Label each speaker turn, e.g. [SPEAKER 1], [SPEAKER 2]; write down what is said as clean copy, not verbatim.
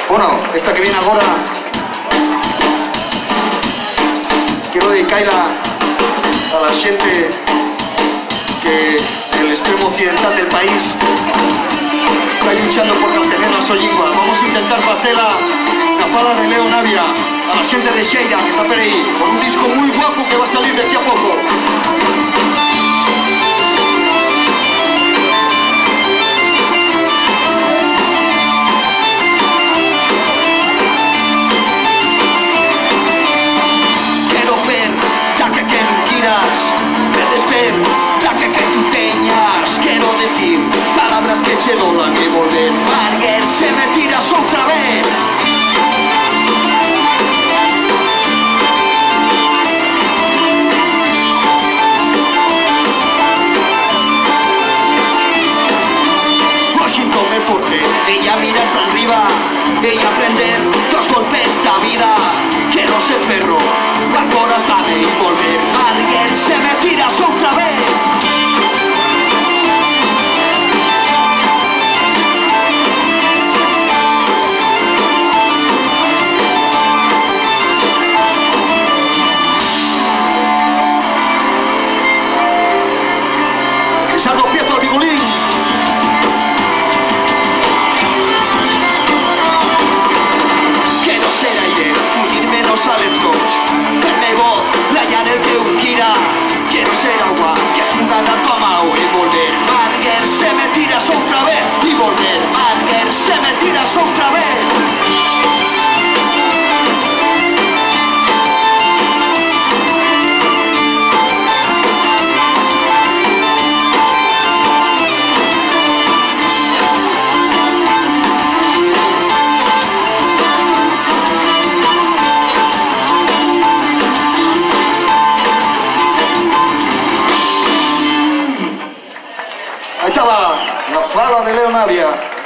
[SPEAKER 1] Bueno, esta que viene ahora quiero dedicarla a la xente que el extremo occidental del país está luchando por mantener la súa lingua. Vamos a intentar facela na fala de Leo Navia, a la xente de Xeira que está por aí, con un disco moi guapo que va a salir de aquí a pouco. Palabras que che doblan e volver Marguer, se me tiras outra vez. Washington é forte, ella mira para arriba, ella aprender dos golpes da vida. Quero ser ferro, acorazame e volver Marguer, se me tiras outra vez. Sardo Pietro al Bigolín. Quiero ser aire, fluir menos alentos, verme voz, layar el que un quiera. Quiero ser agua, que esponda da tua mao e volver Marguer, se me tiras outra vez. E volver Marguer, se me tiras outra vez. Ahí estaba la fala de Leo Navia.